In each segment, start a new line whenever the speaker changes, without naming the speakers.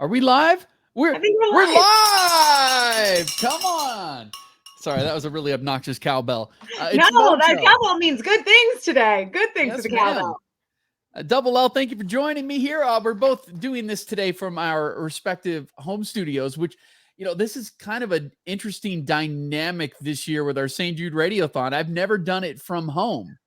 Are we live?
I think
We're live. Come on. Sorry, that was a really obnoxious cowbell.
No,
It's
that
MoJoe.
cowbell means good things today. Good things to
Yes,
the
ma'am.
cowbell.
Double L, thank you for joining me here. We're both doing this today from our respective home studios, which, this is kind of an interesting dynamic this year with our St. Jude Radiothon. I've never done it from home.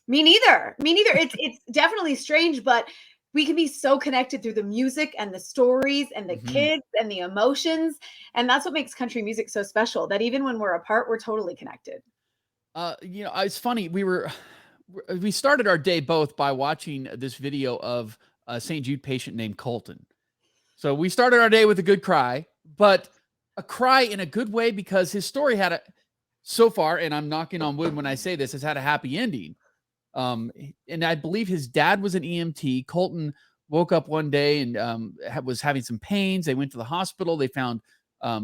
Me neither. It's definitely strange, but we can be so connected through the music and the stories and the kids and the emotions. And that's what makes country music so special, that even when we're apart, we're totally connected.
It's funny. We started our day both by watching this video of a St. Jude patient named Colton. So we started our day with a good cry, but a cry in a good way because his story so far, and I'm knocking on wood when I say this, has had a happy ending. And I believe his dad was an EMT. Colton woke up one day and was having some pains. They went to the hospital. They found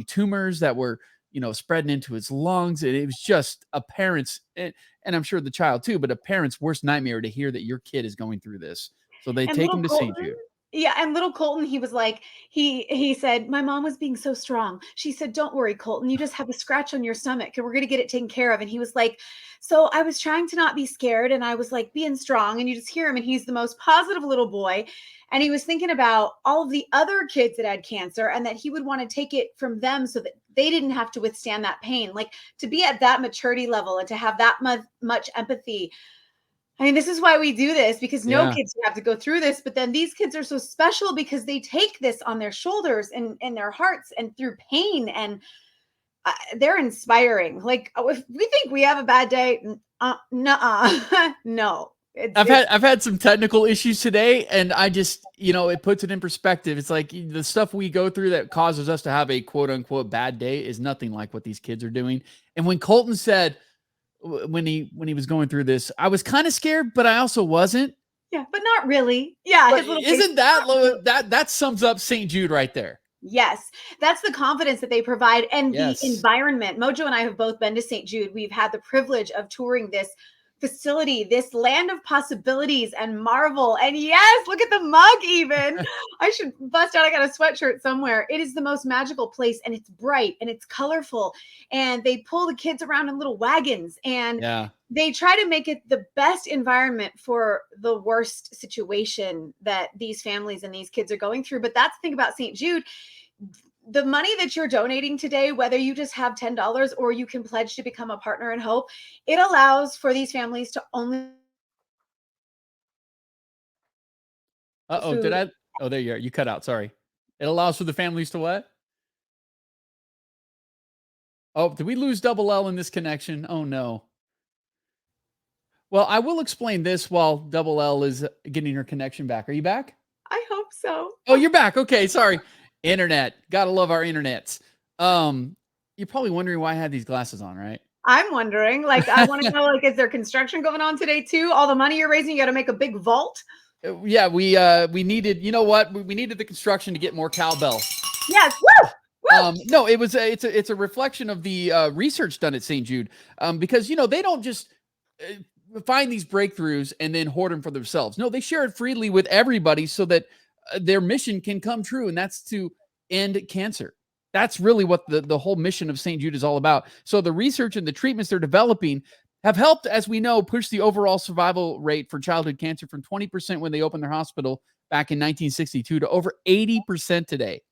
tumors that were, spreading into his lungs. And it was just a parent's, and I'm sure the child too, but a parent's worst nightmare to hear that your kid is going through this. So they take him to St. Jude.
Yeah, and little Colton, he was like, he said, my mom was being so strong. She said, don't worry, Colton, you just have a scratch on your stomach and we're going to get it taken care of. And he was like, so I was trying to not be scared and I was like being strong, and you just hear him and he's the most positive little boy. And he was thinking about all of the other kids that had cancer and that he would want to take it from them so that they didn't have to withstand that pain. Like, to be at that maturity level and to have that much empathy. I mean, this is why we do this, because no kids have to go through this. But then these kids are so special because they take this on their shoulders and their hearts and through pain. And they're inspiring. Like, if we think we have a bad day, no.
I've had some technical issues today, and I just, it puts it in perspective. It's like the stuff we go through that causes us to have a quote unquote bad day is nothing like what these kids are doing. And when Colton said, when he was going through this, I was kind of scared, but I also wasn't.
Yeah, but not really. Yeah.
Isn't that sums up St. Jude right there?
Yes, that's the confidence that they provide and the
Yes.
environment. MoJoe and I have both been to St. Jude. We've had the privilege of touring this facility, this land of possibilities and marvel. And yes, look at the mug even. I should bust out. I got a sweatshirt somewhere. It is the most magical place, and it's bright and it's colorful. And they pull the kids around in little wagons, and they try to make it the best environment for the worst situation that these families and these kids are going through. But that's the thing about St. Jude. The money that you're donating today, whether you just have $10 or you can pledge to become a partner in hope, it allows for these families to only.
There you are. You cut out. Sorry. It allows for the families to what? Oh, did we lose Double L in this connection? Oh no. Well, I will explain this while Double L is getting her connection back. Are you back?
I hope so.
Oh, you're back. Okay. Sorry. Internet. Gotta love our internets. You're probably wondering why I had these glasses on, right?
I'm wondering, I want to know, is there construction going on today too? All the money you're raising, you got to make a big vault.
Yeah, we needed, we needed the construction to get more cowbell.
Yes. Woo!
No, it's a reflection of the research done at St. Jude, because they don't just find these breakthroughs and then hoard them for themselves. No, they share it freely with everybody so that their mission can come true, and that's to end cancer. That's really what the whole mission of St. Jude is all about. So the research and the treatments they're developing have helped, as we know, push the overall survival rate for childhood cancer from 20% when they opened their hospital back in 1962 to over 80% today.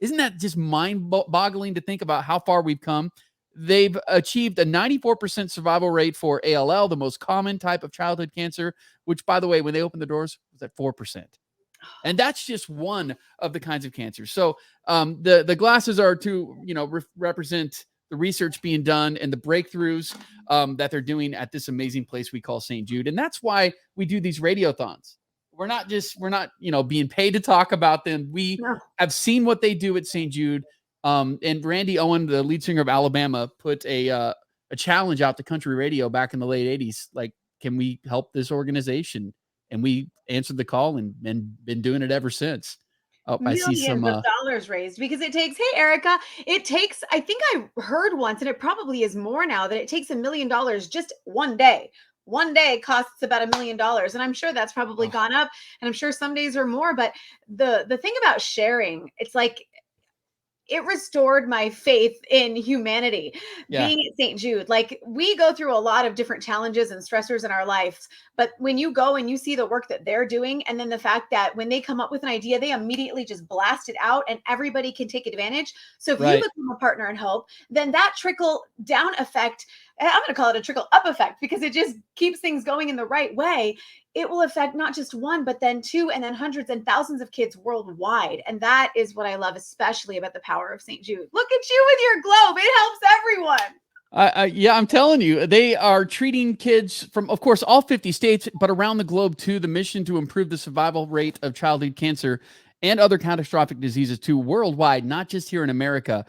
Isn't that just mind-boggling to think about how far we've come? They've achieved a 94% survival rate for ALL, the most common type of childhood cancer, which, by the way, when they opened the doors, was at 4%. And that's just one of the kinds of cancers. So the glasses are to, represent the research being done and the breakthroughs that they're doing at this amazing place we call St. Jude. And that's why we do these radiothons. We're not, being paid to talk about them. We have seen what they do at St. Jude. And Randy Owen, the lead singer of Alabama, put a challenge out to country radio back in the late 80s. Like, can we help this organization? And we answered the call and been doing it ever since. Oh, I see some
of dollars raised, because it takes, hey, Erica, I think I heard once, and it probably is more now, that it takes $1 million just one day one day costs about $1 million. And I'm sure that's probably
Oh,
gone up. And I'm sure some days are more. But the thing about sharing, it's like it restored my faith in humanity
yeah.
being at St. Jude. Like, we go through a lot of different challenges and stressors in our lives, but when you go and you see the work that they're doing, and then the fact that when they come up with an idea, they immediately just blast it out and everybody can take advantage. So if you
Right.
become a partner in hope, then that trickle down effect, and I'm going to call it a trickle up effect, because it just keeps things going in the right way. It will affect not just one, but then two, and then hundreds and thousands of kids worldwide. And that is what I love, especially about the power of St. Jude. Look at you with your globe. It helps everyone.
Yeah, I'm telling you, they are treating kids from, of course, all 50 states, but around the globe too. The mission to improve the survival rate of childhood cancer and other catastrophic diseases too, worldwide, not just here in America.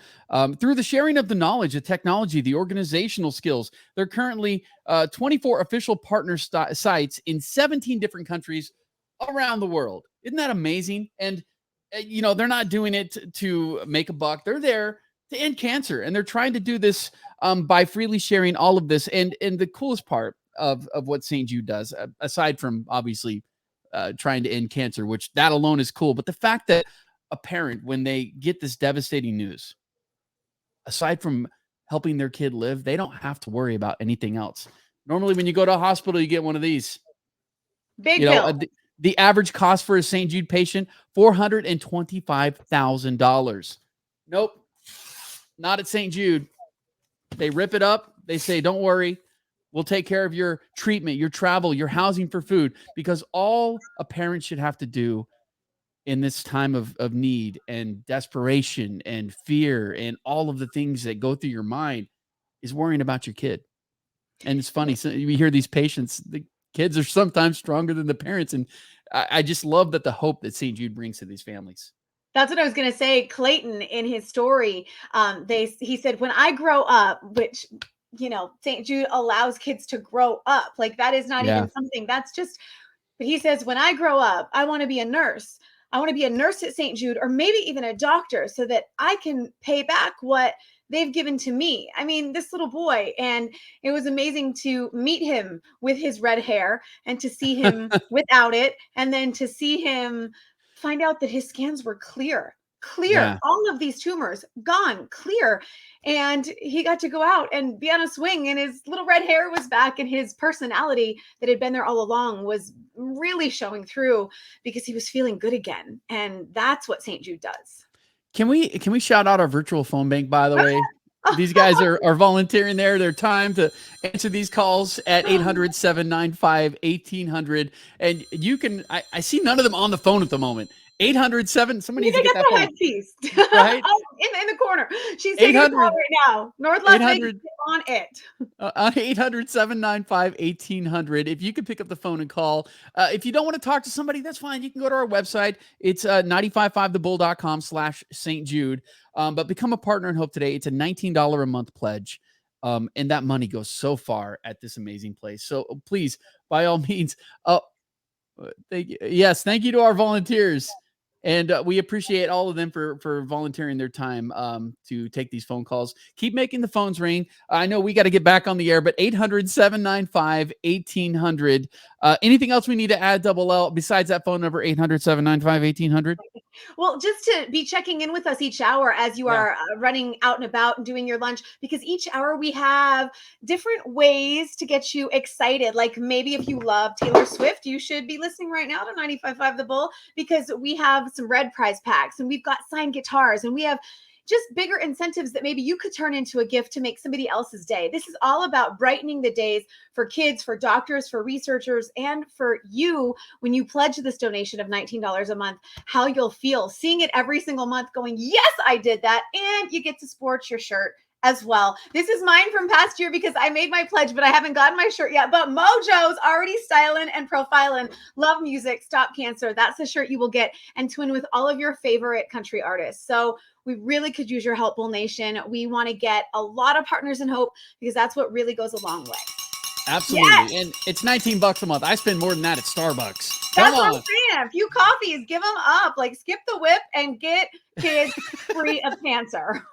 Through the sharing of the knowledge, the technology, the organizational skills, they're currently 24 official partner sites in 17 different countries around the world. Isn't that amazing? And they're not doing it to make a buck. They're there to end cancer, and they're trying to do this by freely sharing all of this. And the coolest part of what St. Jude does, aside from obviously trying to end cancer, which that alone is cool, but the fact that a parent, when they get this devastating news, aside from helping their kid live, they don't have to worry about anything else. Normally, when you go to a hospital, you get one of these.
Big bill.
The average cost for a St. Jude patient, $425,000. Nope, not at St. Jude. They rip it up. They say, don't worry. We'll take care of your treatment, your travel, your housing, for food, because all a parent should have to do in this time of need and desperation and fear and all of the things that go through your mind is worrying about your kid. And it's funny. So we hear these patients, the kids are sometimes stronger than the parents. And I just love that the hope that St. Jude brings to these families.
That's what I was going to say. Clayton, in his story, he said, when I grow up, which, St. Jude allows kids to grow up. Like, that is not
Yeah.
even something, that's just, but he says, when I grow up, I want to be a nurse. I want to be a nurse at St. Jude, or maybe even a doctor, so that I can pay back what they've given to me. I mean, this little boy, and it was amazing to meet him with his red hair and to see him without it, and then to see him find out that his scans were clear,
Yeah.
all of these tumors gone, clear. And he got to go out and be on a swing, and his little red hair was back, and his personality that had been there all along was really showing through, because he was feeling good again. And that's what St. Jude does.
Can we shout out our virtual phone bank, by the way? These guys are volunteering their time to answer these calls at 800-795-1800. And you can, I see none of them on the phone at the moment. 800-7, somebody needs to get that phone.
Headpiece.
Right?
in the corner. She's taking a call right now. North Las Vegas, on it.
800-795-1800. If you could pick up the phone and call. If you don't want to talk to somebody, that's fine. You can go to our website. It's 955thebull.com/St. Jude. But become a partner in hope today. It's a $19 a month pledge. And that money goes so far at this amazing place. So please, by all means, thank you to our volunteers. And we appreciate all of them for volunteering their time to take these phone calls. Keep making the phones ring. I know we got to get back on the air, but 800-795-1800. Anything else we need to add, Double L, besides that phone number, 800-795-1800?
Well, just to be checking in with us each hour as you are running out and about and doing your lunch, because each hour we have different ways to get you excited. Like, maybe if you love Taylor Swift, you should be listening right now to 95.5 The Bull, because we have some red prize packs, and we've got signed guitars, and we have just bigger incentives that maybe you could turn into a gift to make somebody else's day. This is all about brightening the days for kids, for doctors, for researchers, and for you when you pledge this donation of $19 a month, how you'll feel seeing it every single month going, yes, I did that. And you get to sport your shirt as well. This is mine from past year because I made my pledge, but I haven't gotten my shirt yet. But MoJoe's already styling and profiling. Love music, stop cancer. That's the shirt you will get, and twin with all of your favorite country artists. So we really could use your help, Bull Nation. We want to get a lot of partners in hope, because that's what really goes a long way.
Absolutely. Yes. And it's $19 a month. I spend more than that at Starbucks.
That's what I'm saying. A few coffees, give them up. Like, skip the whip and get kids free of cancer.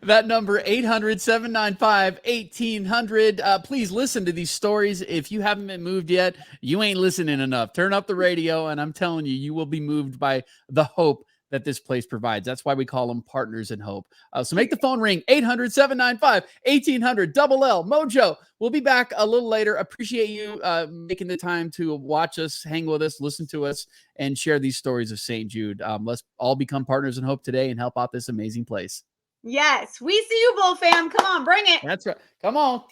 That number, 800-795-1800. Please listen to these stories. If you haven't been moved yet, you ain't listening enough. Turn up the radio, and I'm telling you, you will be moved by the hope that this place provides. That's why we call them partners in hope. So make the phone ring, 800-795-1800, Double L, MoJoe. We'll be back a little later. Appreciate you making the time to watch us, hang with us, listen to us, and share these stories of St. Jude. Let's all become partners in hope today and help out this amazing place.
Yes, we see you, Bull Fam. Come on, bring it.
That's right. Come on.